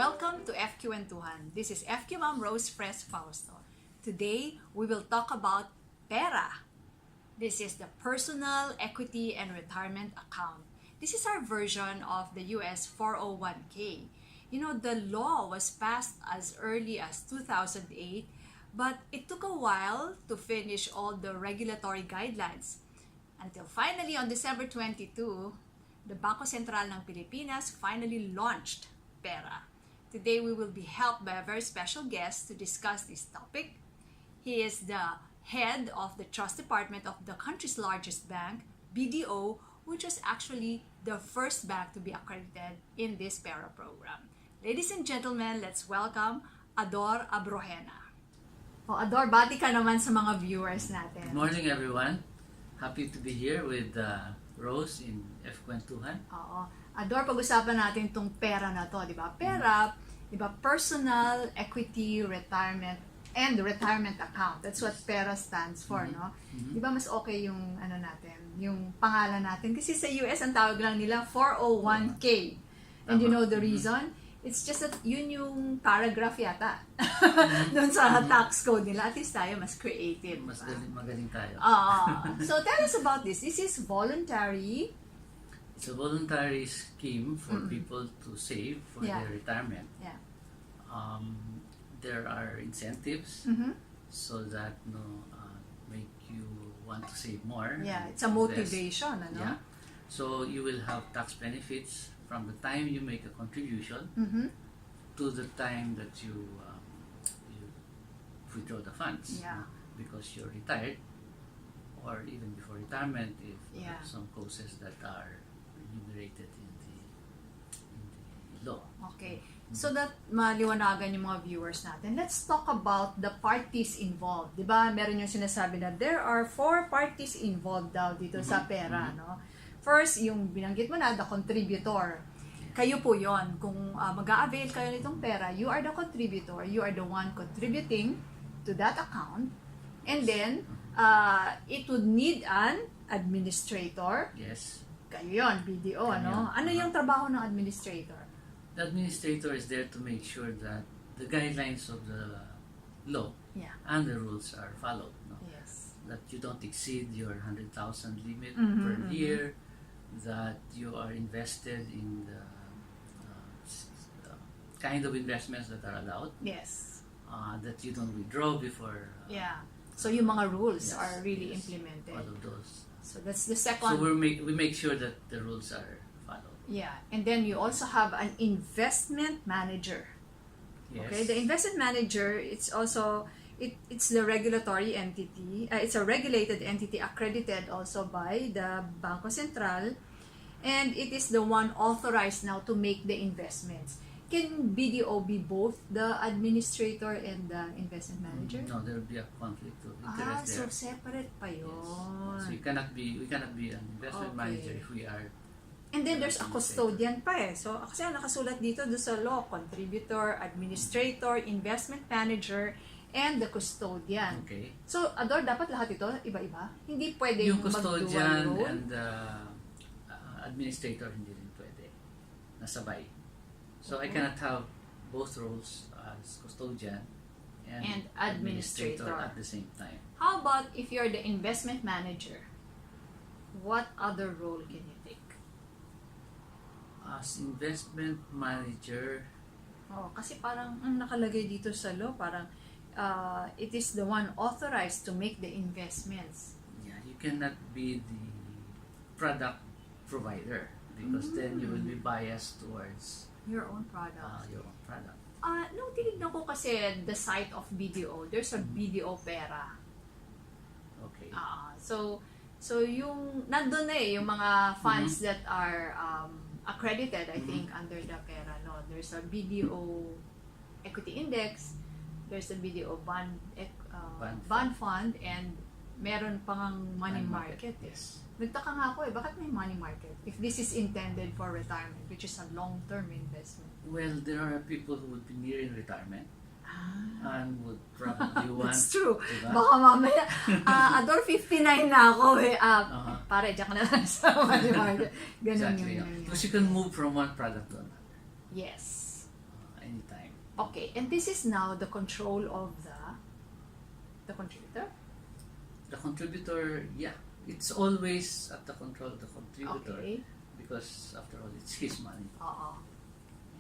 Welcome to FQwentuhan. This is FQ Ma'am Rose Fres Fausto. Today, we will talk about PERA. This is the Personal Equity and Retirement Account. This is our version of the US 401k. You know, the law was passed as early as 2008, but it took a while to finish all the regulatory guidelines. Until finally, on December 22, the Bangko Sentral ng Pilipinas finally launched PERA. Today, we will be helped by a very special guest to discuss this topic. He is the head of the Trust Department of the country's largest bank, BDO, which was actually the first bank to be accredited in this PERA program. Ladies and gentlemen, let's welcome Ador Abrogena. Ador, bati ka naman sa mga viewers natin. Good morning, everyone. Happy to be here with Rose in FQwentuhan. Oo. Ador, pag-usapan natin itong PERA na to, di ba? PERA, di ba? Personal Equity Retirement and Retirement Account. That's what PERA stands for, no? Di ba mas okay yung ano natin, yung pangalan natin? Kasi sa US, ang tawag lang nila 401k. And you know the reason? It's just that yun yung paragraph yata doon sa tax code nila. At least tayo mas creative. Mas magaling tayo. So tell us about this. This is voluntary. It's a voluntary scheme for people to save for their retirement. Yeah. There are incentives so that make you want to save more. Yeah, it's a motivation. Ano? Yeah. So you will have tax benefits from the time you make a contribution to the time that you withdraw the funds. Yeah. Because you're retired, or even before retirement, if some causes that are enumerated in the law. Okay. So that maliwanagan yung mga viewers natin, let's talk about the parties involved. Diba? Meron yung sinasabi na there are 4 parties involved daw dito sa PERA. No? First, yung binanggit mo na, the contributor. Kayo po yon. Kung mag-a-avail kayo nitong PERA, you are the contributor. You are the one contributing to that account. And then, it would need an administrator. Yes. Kayo yon, BDO, ano? Ano yung trabaho ng administrator? The administrator is there to make sure that the guidelines of the law and the rules are followed. No? Yes. That you don't exceed your 100,000 limit per year, that you are invested in the kind of investments that are allowed. Yes. That you don't withdraw before. So yung mga rules are really implemented. All of those. So that's the second. So we make sure that the rules are followed. Yeah, and then you also have an investment manager. Yes. Okay, the investment manager, it's also it's the regulatory entity. It's a regulated entity accredited also by the Bangko Sentral, and it is the one authorized now to make the investments. Can BDO be both the administrator and the investment manager? No, there will be a conflict of interest there. So separate pa yun. Yes. So we cannot be an investment manager if we are. And then there's a custodian pa eh. So kasi nakasulat dito do sa law, contributor, administrator, investment manager, and the custodian. Okay. So Ador, dapat lahat ito iba-iba? Hindi pwede Yung mag-dual custodian role? and administrator hindi rin pwede. Nasabay. So I cannot have both roles as custodian and administrator at the same time. How about if you're the investment manager? What other role can you take? As investment manager, Kasi parang ang nakalagay dito sa law, parang it is the one authorized to make the investments. yeah, you cannot be the product provider because then you will be biased towards Your own product. your own product. Nung tinignan ko kasi the site of BDO, there's a BDO PERA. Okay. So yung nandun na yung mga funds that are accredited, I think, under the PERA. No? There's a BDO Equity Index, there's a BDO Bond Fund, and meron pang money market. Yes. Nagtaka nga ako bakit may money market? If this is intended for retirement, which is a long-term investment. Well, there are people who would be nearing retirement and would probably want. That's true. Diba? Baka mamaya, Ador, 59 na ako eh. Pare, diyan ka na lang sa money market. Ganun Exactly. yun. Because you can move from one product to another. Yes. Anytime. Okay, and this is now the control of the contributor? The contributor, yeah, it's always at the control of the contributor. Okay. Because after all, it's his money.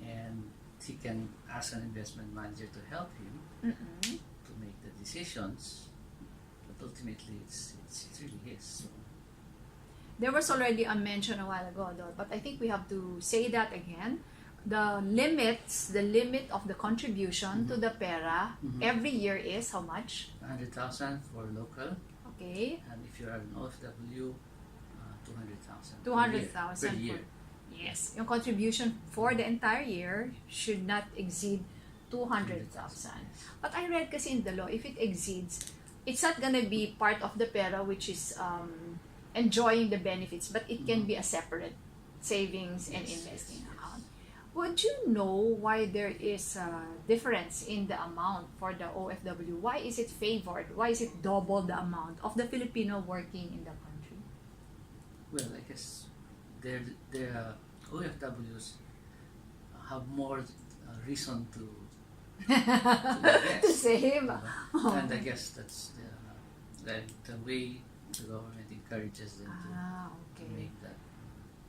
And he can ask an investment manager to help him to make the decisions, but ultimately it's really his. So. There was already a mention a while ago, though, but I think we have to say that again. The limit of the contribution to the PERA every year is how much? 100,000 for local. Okay. And if you're an OFW, 200,000. 200,000 per year. Yes, yung contribution for the entire year should not exceed 200,000. But I read kasi in the law, if it exceeds, it's not gonna be part of the PERA, which is enjoying the benefits, but it can be a separate savings and investing account. Would you know why there is a difference in the amount for the OFW? Why is it favored? Why is it double the amount of the Filipino working in the country? Well, I guess their OFWs have more reason to invest. To save. And I guess that's the way the government encourages them to make that.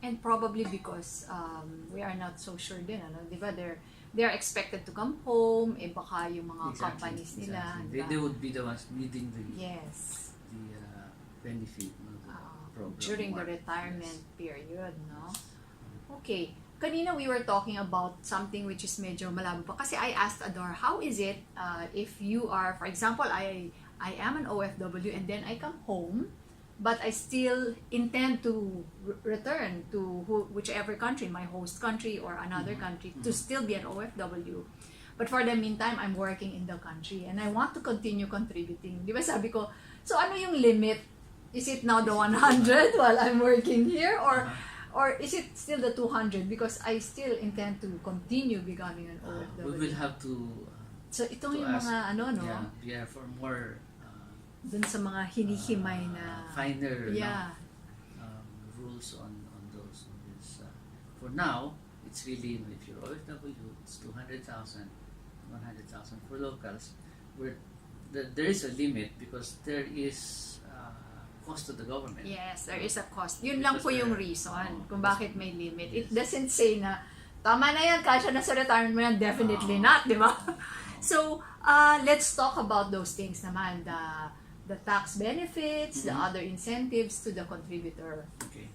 And probably because we are not so sure din, ano, di ba? They're expected to come home, baka yung mga companies nila. They would be the ones needing the benefit, no, the program during the retirement period, no? Okay. Kanina we were talking about something which is medyo malabo pa. Kasi I asked Ador, how is it if you are, for example, I am an OFW and then I come home, but I still intend to return to whichever country, my host country or another country, to still be an OFW. But for the meantime, I'm working in the country and I want to continue contributing. Di ba sabi ko, so ano yung limit? Is it now the 100 while I'm working here? Or is it still the 200? Because I still intend to continue becoming an OFW. We will have to so itong yung ask, mga ano, no? Yeah, for more dun sa mga hinihimay na finer rules on those. For now, it's really, if you're OFW, it's 200,000, 100,000 for locals. Where there is a limit because there is cost to the government. Yes, there is a cost. Yun lang po yung reason kung bakit may limit. It doesn't say na tama na yan, kasya na sa retirement mo yan. Definitely not, di ba? So, let's talk about those things naman. The tax benefits, the other incentives to the contributor. Okay.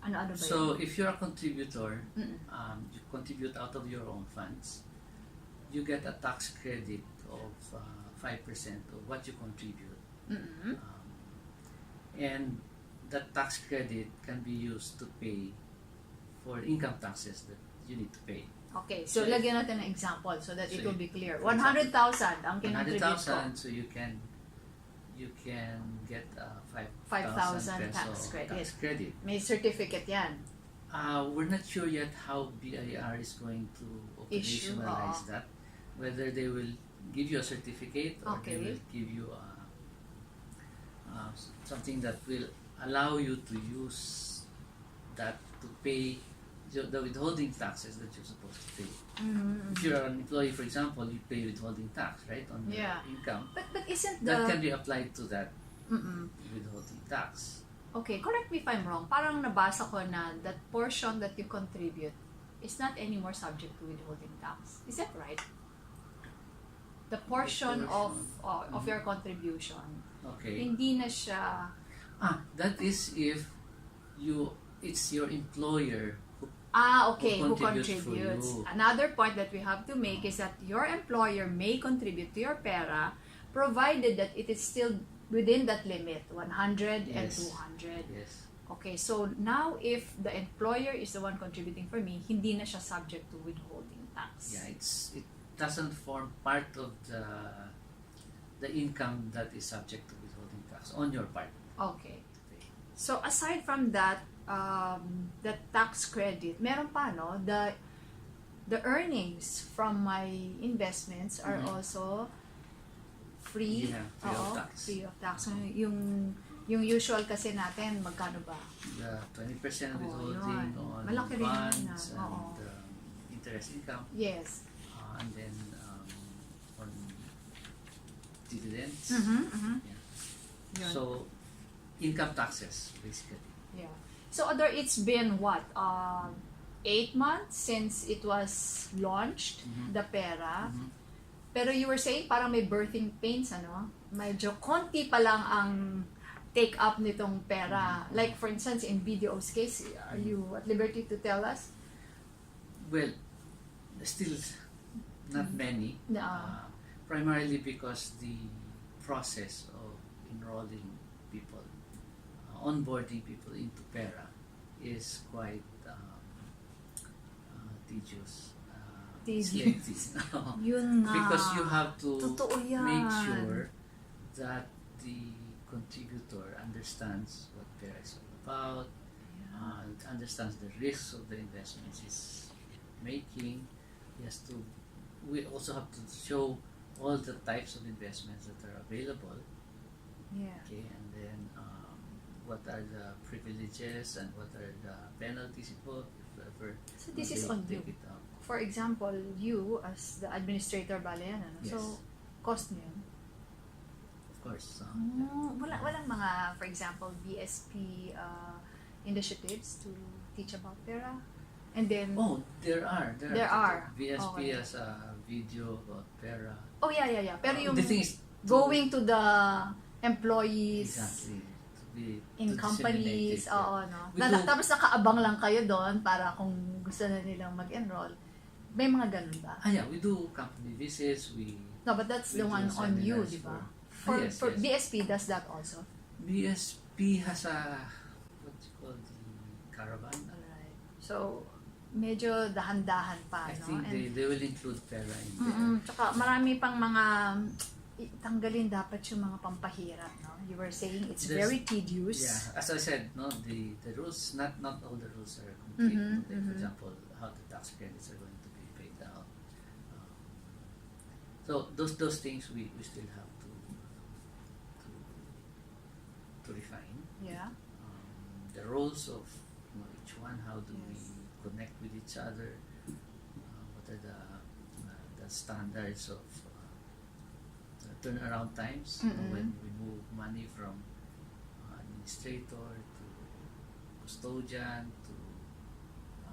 Ano ba so, yun? if you're a contributor, you contribute out of your own funds, you get a tax credit of 5% of what you contribute. And that tax credit can be used to pay for income taxes that you need to pay. Okay, so lagyan natin ng example so that it will be clear. 100,000 ang kinontribute ko. 100,000, so you can get 5,000 tax credit. May certificate yan. We're not sure yet how BIR is going to operationalize that. Whether they will give you a certificate or they will give you something that will allow you to use that to pay the withholding taxes that you're supposed to pay. If you're an employee, for example, you pay withholding tax, right, on your income. But isn't that can be applied to that withholding tax. Okay, correct me if I'm wrong. Parang nabasa ko na that portion that you contribute is not anymore subject to withholding tax. Is that right? The portion of your contribution. Okay. Hindi na siya. That is if it's your employer who contributes. Another point that we have to make is that your employer may contribute to your PERA provided that it is still within that limit, 100 and 200. Yes. Okay, so now if the employer is the one contributing for me, hindi na siya subject to withholding tax. Yeah, it doesn't form part of the income that is subject to withholding tax on your part. Okay. So aside from that, the tax credit, meron pa, no? The earnings from my investments are also free. Yeah, free of tax. Free of tax. So, yung usual kasi natin, magkano ba? The 20% withholding on Malaki rin bonds na. and interest income. Yes. And then dividends. Yun. So, income taxes, basically. Yeah. So, Ador, it's been what? 8 months since it was launched, the PERA. Pero you were saying parang may birthing pains, ano? Medyo konti pa lang ang take-up nitong PERA. Like, for instance, in BDO's case, are you at liberty to tell us? Well, still not many. Primarily because the process of enrolling people, onboarding people into PERA is quite tedious. Lengthy. Yun nga. Because you have to Totoo yan. make sure that the contributor understands what PERA is all about, understands the risks of the investments he's making. We also have to show all the types of investments that are available. Yeah. Okay, and then what are the privileges and what are the penalties if ever So this is they on you. take it out. For example, you as the administrator bale yan, ano? Yes. So, cost mo yun? Of course. Walang mga, for example, BSP initiatives to teach about PERA? And then, There are. BSP Okay. has a video about PERA. oh yeah. Pero yung The thing is going to the employees exactly in companies, yeah. no? We do- Tapos nakaabang lang kayo doon para kung gusto na nilang mag-enroll. May mga ganun ba? Yeah, we do company visits. No, but that's We the do one on you, seminars di ba? yes, For yes. BSP does that also? BSP has a what you call the caravan. Alright. So, medyo dahan-dahan pa, I no? think And, they will include PERA in there. Tsaka marami pang mga tanggalin dapat yung mga pampahirap, no? You were saying it's There's- very tedious. Yeah, as I said, no, the rules, not all the rules are complete. Like, for example, how the tax credits are going to be paid out. So those things we still have to refine. Yeah. The roles of each one. How do Yes. we connect with each other? What are the standards of turnaround times when we move money from administrator to custodian to the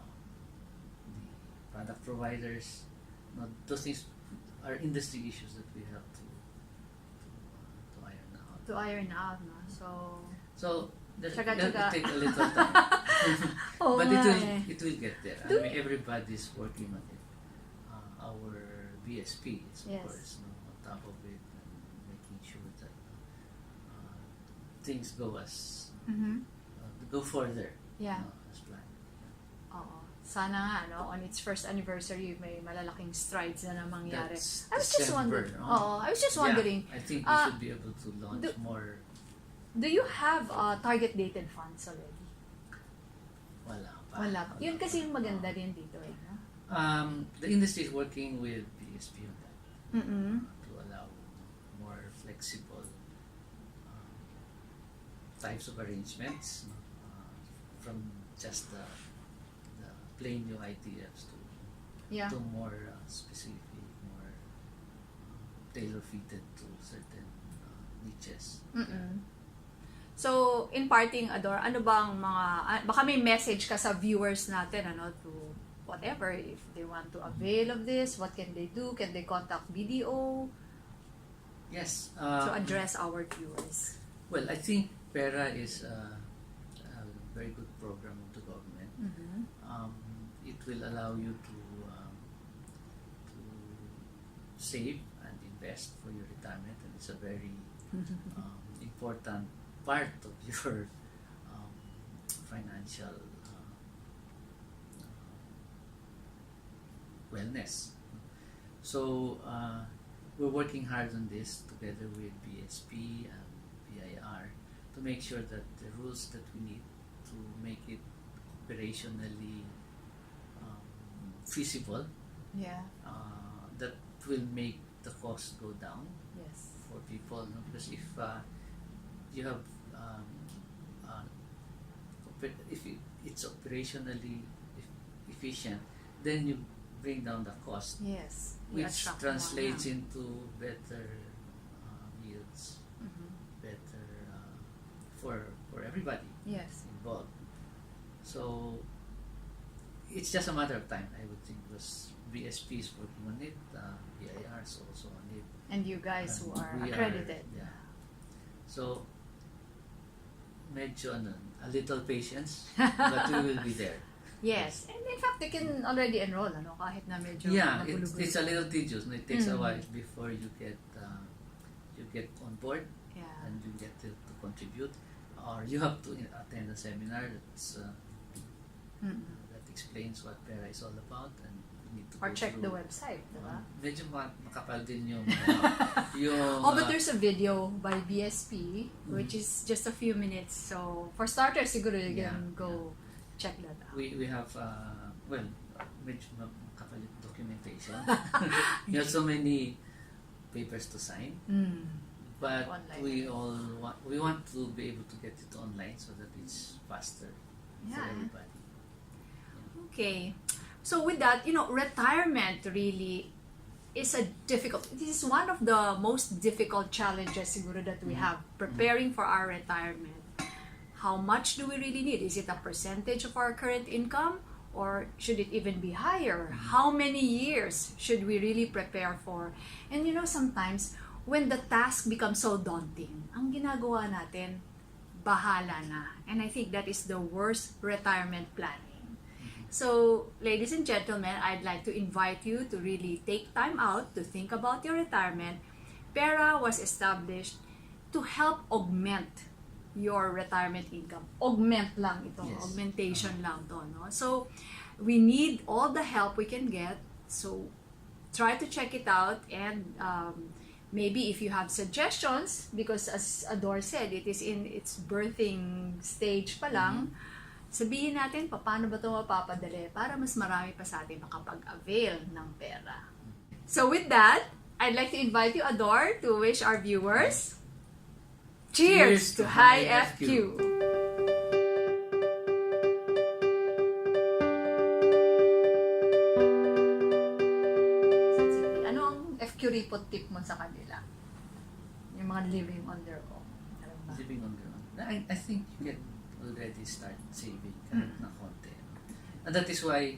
product providers. Those things are industry issues that we have to iron out. To iron out, no? So that Tsaga-tsaga. will take a little time. Oh, But nga eh. it will get there. I mean, everybody's working on it. Our BSP is of Yes. course on top of it and making sure that things go go further. Yeah. As planned. Oo. Sana nga, no? On its first anniversary, may malalaking strides na mangyari. That's I was just December, wondering. no? I was just wondering, Yeah, I think we should be able to launch more. do you have target dated funds already? Wala pa. Yun kasi yung maganda din dito, eh. No? The industry is working with BSP on that to allow more flexible types of arrangements from just the plain new ITFs Yeah. to more specific, more tailor-fitted to certain niches. So, in parting, Ador, ano bang mga, baka may message ka sa viewers natin, ano, to whatever, if they want to avail of this, what can they do? Can they contact BDO Yes. to address our viewers? Well, I think PERA is a very good program of the government. It will allow you to save and invest for your retirement, and it's a very important part of your financial wellness. So we're working hard on this together with BSP and BIR to make sure that the rules that we need to make it operationally feasible, Yeah. that will make the cost go down Yes. for people. No? Because if you have if it's operationally efficient, then you bring down the cost, Yes. You which attract more, translates yeah. into better yields, better for everybody Yes. involved. So it's just a matter of time, I would think, because BSP is working on it, BIR is also on it. And you guys who are We accredited. Yeah. So medyo a little patience, but we will be there. Yes. And in fact, they can already enroll, kahit na medyo Yeah, nagulugulo. it's a little tedious. No? It takes a while before you get on board Yeah. and you get to contribute, or you have to attend a seminar that's that explains what PERA is all about, and you need to Or go check the through. website, diba? Medyo makapal din yung yung Oh, but there's a video by BSP, which is just a few minutes. So, for starters, siguro you can go check that out. we have medyo makapal yung documentation. You have so many papers to sign, but Online. we want to be able to get it online so that it's faster for Yeah. everybody. Okay. So with that, retirement really is this is one of the most difficult challenges siguro that we have preparing for our retirement. How much do we really need? Is it a percentage of our current income, or should it even be higher? How many years should we really prepare for? And sometimes when the task becomes so daunting, ang ginagawa natin, bahala na. And I think that is the worst retirement planning. So, ladies and gentlemen, I'd like to invite you to really take time out to think about your retirement. PERA was established to help augment your retirement income. Augment lang ito. Yes. Augmentation lang to. No? So, we need all the help we can get. So, try to check it out, and maybe if you have suggestions, because as Ador said, it is in its birthing stage pa lang, sabihin natin paano ba ito mapapadali para mas marami pa sa atin makapag-avail ng PERA. So with that, I'd like to invite you, Ador, to wish our viewers cheers to High FQ! Ano ang FQ report tip mo sa kanila? Yung mga living on their own. Alam ba? Living on your own. I think you can already start saving kahit na konti. And that is why,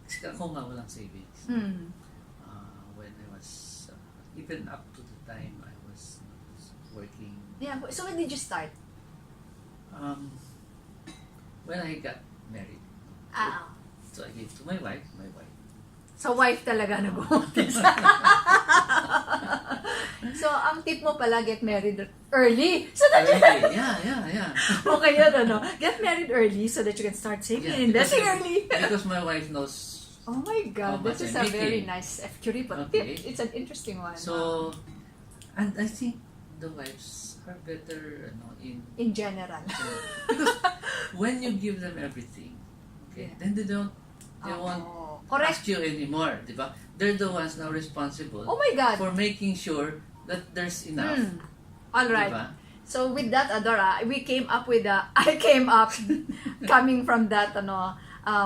kasi ako nga walang savings. When I was, even up to the time I was working. Yeah, so when did you start? When I got married. So I gave to my wife. So wife talaga nag-umpisa. So ang tip mo pala, get married early. So that you can... Yeah. Okay yun, get married early so that you can start saving and investing early. Because my wife knows. Oh my God, How this is much a I'm very making. nice FQ report Okay. tip. It's an interesting one. So, and I think the wives are better in general. because when you give them everything, okay, then they won't ask you anymore, diba? They're the ones now responsible Oh my God. for making sure that there's enough. All right. Diba? So with that, Adora, I came up coming from that,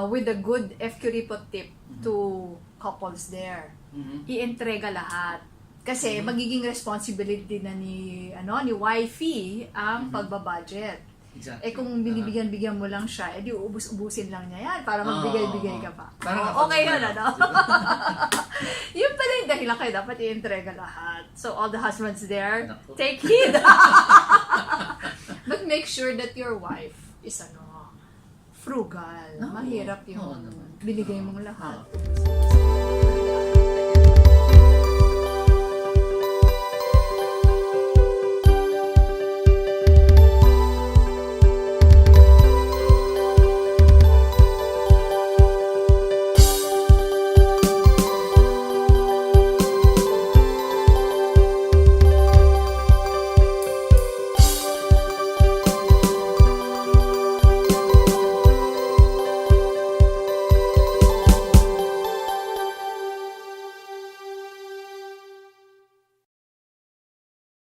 with a good FQ report tip to couples there. I-entrega lahat. Kasi magiging responsibility na ni wifey ang pagbabudget. Exactly. Kung binibigyan-bigyan mo lang siya, edi ubus-ubusin lang niya yan para magbigay-bigay ka pa. Okay yun, Yun pala yung dahilan kayo dapat i-entrega lahat. So all the husbands there, take heed! But make sure that your wife is frugal. Mahirap yung binigay mong lahat.